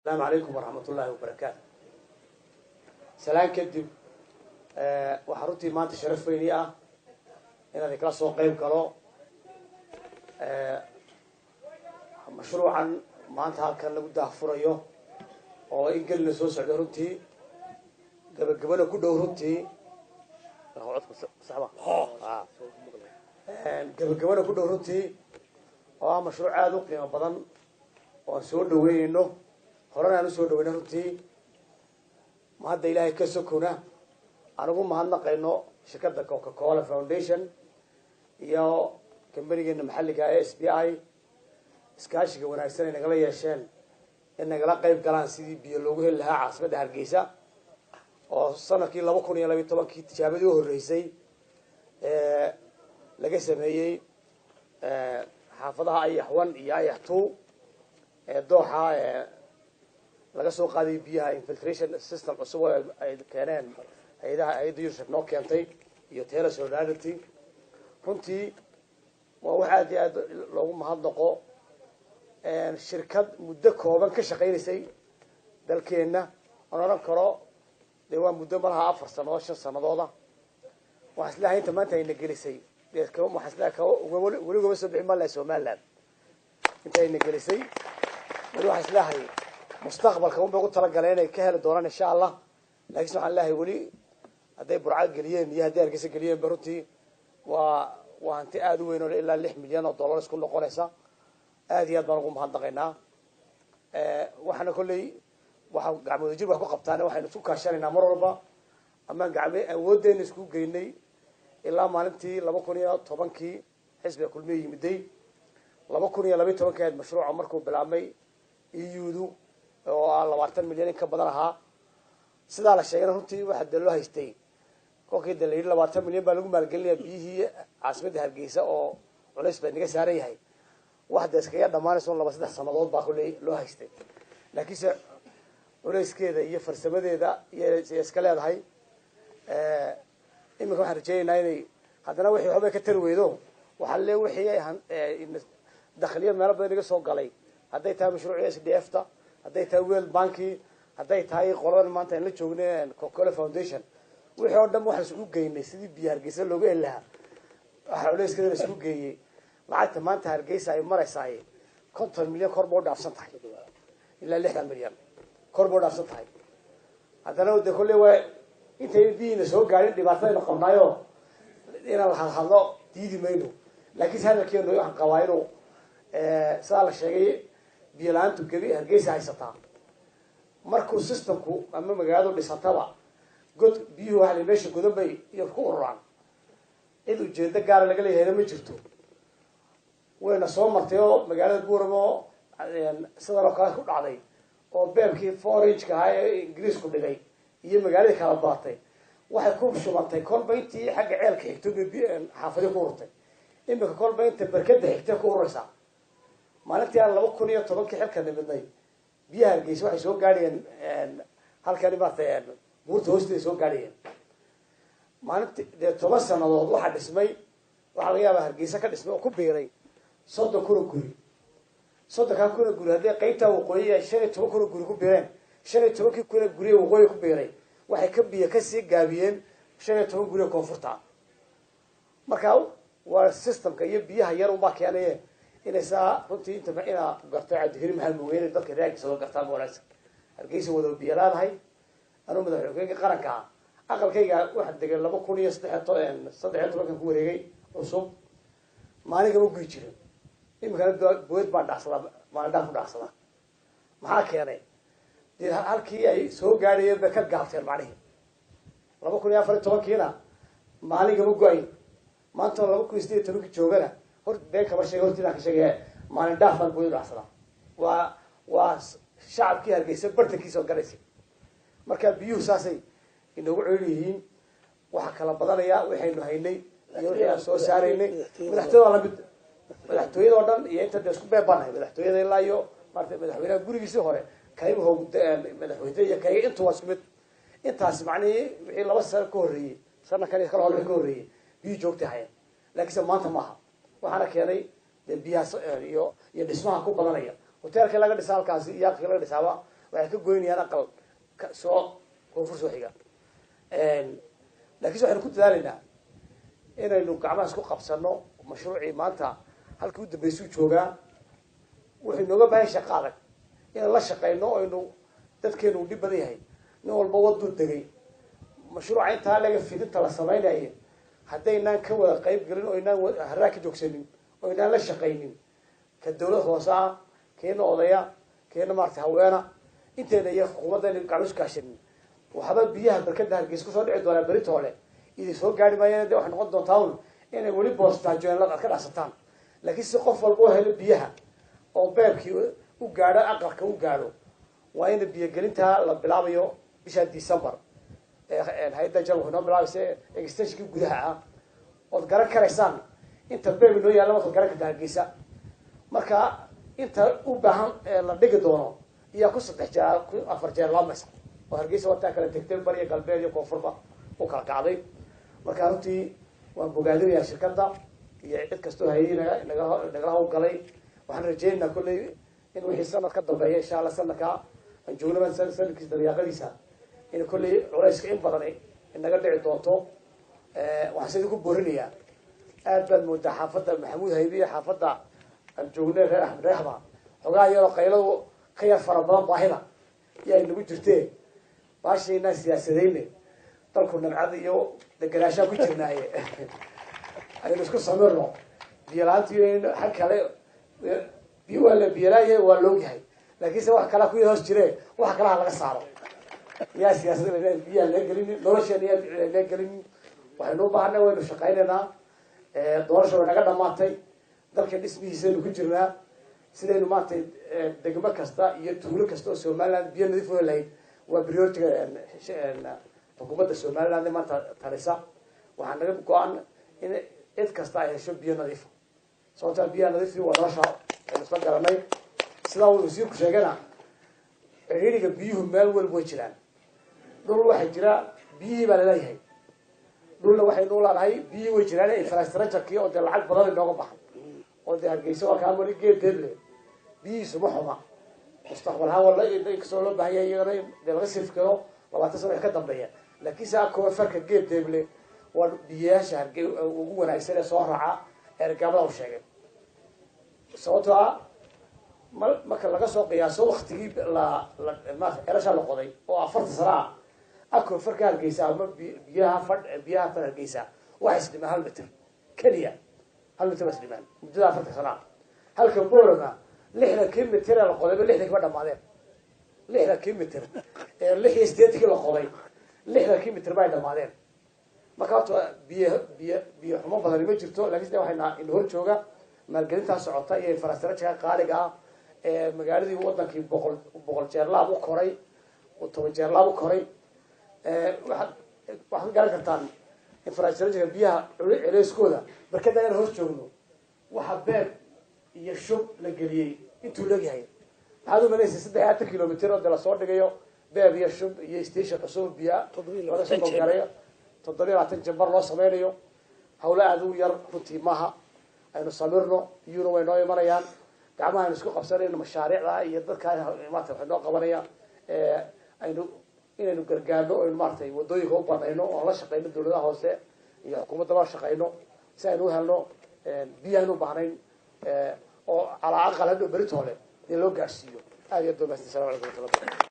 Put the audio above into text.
السلام عليكم ورحمة الله وبركاته. سلام كدب وحرتي ما تشرف فيني إن هذا كلاس قيم كلو مشروعا ما أنت هالكلام بده فريو أو إنجل نسوس على رتي قبل كله رتي صعبة قبل كله رتي مشروع هذا قيمة بدن وسود دوينه horena aan soo dhaweynay runtii ma hadda ilaahay ka sokona anigu mahadnaqayno shirkadda Coca-Cola Foundation iyo kambanigeenna maxalliga ah SBI iskaashiga wanaagsan ee nagala yeesheen in nagala qayb galaan sidii biyo loogu heli lahaa caasimadda Hargeysa oo sanadkii 2012 tijaabadii u horeysay laga sameeyay xaafadaha Ayaxwan iyo Ayaxtu dooxa laga soo qaaday biyaha infiltration system cusub ay keeneen hay'adaha UNICEF noo keentay iyo Terra Solidarity runtii waa waxa aad loogu mahadnaqo shirkad muddo kooban ka shaqeynayay dalkeena oran karo waa muddo malaha 4 sano 5 sanadooda waxa islaahay inta maanta ay nagelisay waxa islaahay waliba soo bixin malay Soomaaliland inta ay nagelisay waxa islaahay mustaqbalka uu ugu tala galay inay ka heli doonaan insha Allah laakiin waxa Allah wali haday burcad galiyeen iyo haday Hargeysa galiyeen baruntii waa hanti aad u weyn oo ilaa 6 milyan oo dollar isku noqonaysa aad iyo aad baan ugu mahadnaqaynaa waxana kulay waxa gacmooda jir wax ku qabtaan waxaynu isku kaashanaynaa mar walba ama gacmay awoodeen isku geynay ilaa maalintii 2010kii xisbiga kulmiye yimiday 2012 mashruuca markuu bilaabmay EU oo 20 milyan in ka badan ahaa sida la sheegay runtii waxa dal loo haystay kookii dal 20 milyan baa lagu maalgelinayaa biyihii caasimadda Hargeysa oo culays bay naga saaran yahay waxda iskaga dhamaanayso 2-3 sanadood baa kulay loo haystay laakiin culayskeeda iyo farsamadeeda iyo iska leedahay imika waxaan rajaynaynaa inay haddana wixii waxba ka tarweydo waxa le wixii dakhliya meel badan naga soo galay hadday tahay mashruuca SDF-ta hadday tahay World Bank hadday tahay qolada maanta in la joognay Coca-Cola Foundation wixii oo dhan waxa isku geynay sidii biyo Hargeysa looga heli lahaa waxa culayskeeda isku geeyay lacagta maanta Hargeysa ay maraysaa 50 milyan kor boo dhaafsan tahay ilaa 60 milyan kor boo dhaafsan tahay haddana wada kulli way intay biina soo gaarin dhibaatada qabnaayo inaan la hadlo diidi mayno laakiin hadalkeenu waxaan qawaayno saa la sheegay biilaantu gabi Hargeysa haysataa markuu systemku ama magaaladu dhisataba god biyo waxa la meesha godan bay iyo ku ururaan cid ujeeda gaar laga leeyahay ma jirto wayna soo martay oo magaalada Buuramo sidoo kale ku dhacday oo beebkii forage-ka ah ee Ingiriisku dhigay iyo magaalada kala baatay waxay ku shubantay kolbayntii xagga ceelka xigto xaafado ku urtay imika kolbaynta barkada xigta ku uraysa maalintii 2010kii xilka nimidnay biyaha Hargeysa waxay soo gaadheen halkan imaatay buurta hoosteeda soo gaadheen maalintii 10 sanadood waxa dhismay waxa laga yaabaa Hargeysa ka dhismay oo ku beeray 30 kun guri 30 kun guri haday qaybta waqooyi 15 kun guri ku beereen 15 kun guri waqooyi ku beeray waxay ka biyo ka sii gaabiyeen 15 guri koonfurta marka waa systemka iyo biyaha yar u baa keenay inay saa runtii inta ina gartay cadhiri maxay muweynay dadka reer soo gartaan wanaagsan Hargeysa wada biyo laadahay anu madaxweynaha qaranka aqalkayga waxa degan 2013 ku wareegay cusub maaliga u guy jiray imika bood baa dhaxsada maalin ku dhaxsada maxaa keenay halkii ay soo gaadhayeen ba ka gaabteen macnaheedu 2014kiina maaliga u go'ay maanta 2018 joogana hor been kaba sheegay hortiina ka sheegay maalin dhaafan buu dhaxsada waa shacabkii Hargeysa bartankiisa oo galaysay marka biyuhu saasay inoogu ceeliyihiin waxa kala badanaya waxaynu haynay iyo wixii soo saareynay madaxtooyada oo dhan iyo inta isku beebanay madaxtooyada ilaa iyo martay madaxweynaha gurigiisa hore kaymaha madaxweynaha iyo kayga inta waa isku mid intaas macnaheedu wixii 2 sano ka horeeyay sanad kale ka horeeyay biyo joogtay hayeen laakiin maanta maaha waxaana keenay biyaha iyo dhismaha ku badanaya hoteelka laga dhisaa halkaas iyo aqalka laga dhisaaba waxay ka goynayaan aqal soo koonfur soo xiga laakiinse waxaynu ku dadaalaynaa inaynu gacmaha isku qabsano mashruucii maanta halkii u dambaysuu joogaa wuxuu inooga baahan shaqa adag inaan la shaqayno o aynu dadkeenu u dhib badan yahay nin walba waduu degay mashruuca intaa laga fidinta la samaynayo haddaynaan ka wada qayb gelin o inaan haraa ka joogsanin oo inaan la shaqaynin ka dawlad hoose ah keena odaya keena maarata haweena inteena iyo xukuumadda aynu gacmo isu kaashanin waxba biyaha barkada Hargeysa kusoo dhici doonaa berito hore idin soo gaari maayeen dee waxay noqon doontaa un inay weli boostaajoen ka dhacsataan laakiin si qof walba oo helo biyaha oo beebkii u gaadho aqalka u gaadho waa in biyogelinta la bilaabayo bisha December hay-adda jalku inoo bilaabaysa extensionkii gudaha ah ood garan karaysaan inta beeb inoo yaalla waad garan kartaa Hargeysa marka inta u baahan la dhigi doono iyo ku 3 jeer 4 jeer laamas oo Hargeysa wata kala tagtay bariga galbeed iyo koonfurba oo kala kacday marka runtii waan bogaadinayaa shirkadda iyo cid kastoo hay'adaha naga hawlgalay waxaan rajaynaynaa kulley in wixii sanad ka dambeeya insha Allah sanadka aan joogno sanadkiisa dariiqadiisa in kulley culayska in badan inaga dhici doonto waxaan sidii ku boorinayaa aad baan moodaa xaafadda Maxamuud Haybiye xaafadda aan joognay reer Axmed Reexba xogaa iyadoo qayladu ka yar fara badan baahida yaa inagu jirtee baashayna siyaasadeyne dalku nabcad iyo deganaashaa ku jirnaaye aynu isku samirno biyalaantii xag kale biyo waa la biyalaayahay waa loogyahay laakiinse wax kala ku hoos jire wax kalaha laga saaro yaa siyaasadda biyaa laga gelin nolosheena yaa laga gelin waxaynu u baahanay waynu shaqaynaynaa doorasha way naga dhamaatay dalka dhismihiisaynu ku jirnaa sidaynu maanta degmo kasta iyo tuulo kasta oo Somaliland biyo nadiif oo lahayd waa priority xukuumadda Somaliland maanta talisa waxaan naga go'an in cid kasta ay hesho biyo nadiif sababta biyo nadiif waa nolosha aynu soo garanay sida uu wasiirku sheegana xiriiriga biyuhu meel walba way jiraan dhul waxa jira biyihii baa leeyahay dhulna waxaynu leedahay biyihii way jiraan infrastructure-kii oo lacag badan inooga baxay oo Hargeysa waa kaa mari geed deeble biyihiisu ma xuma mustaqbalha wala inkastoo loo baahan yahay iyagana dee laga sifkiro 20 sano ka dambeeya laakiin saa koo farka geed deeble waa biyaasha Hargeysa ugu wanaagsan ee soo raaca ergabada u sheegay sababtoo ah marka laga soo qiyaaso waqtigii la erasha la qoday oo 4 sano akoo farka Hargeysa ama biyaha Hargeysa waxa isdhima 1 mitir kaliya 1 mitir bas dhiman muddo 4 sano halka boorama 6 kilomitir la qoday 6 ka dhamaadeen 6 kilomitir 6 la qoday 6 kilomitir bay dhamaadeen marka biyo xumo badan ma jirto laakiin waxayna in hor jooga maalgelinta socota iyo infrastructure qaaliga ah ee magaaladii wadankii boqol jeer laab u koray oo 10 jeer laab u koray waxaad garan kartaan infrastructure biyaha culeyskooda barkada aan hor joogno waxa beeb iyo shub la geliyay intuu leeyahay waxaad u maleysay 3 kilomitir oo la soo dhigayo beeb iyo shub iyo station cusub biya 7 jabbar loo sameeyo hawla aad u yar runtii maaha aynu samirno iyuna way noo imanayaan gacmaha aynu isku qabsanayno mashaariicda iyo dadka maanta waxay noo qabanayaan inaynu gargaarno oo maartay wadooyinka u banayno oo la shaqeyno dawladaha hoose iyo xukuumadda la shaqeyno si aynu u helno biyaha u baahnayn oo ala aqal hadhow berito hore in loo gaarsiiyo aad iyo doonaysa. Assalaamu calaykum.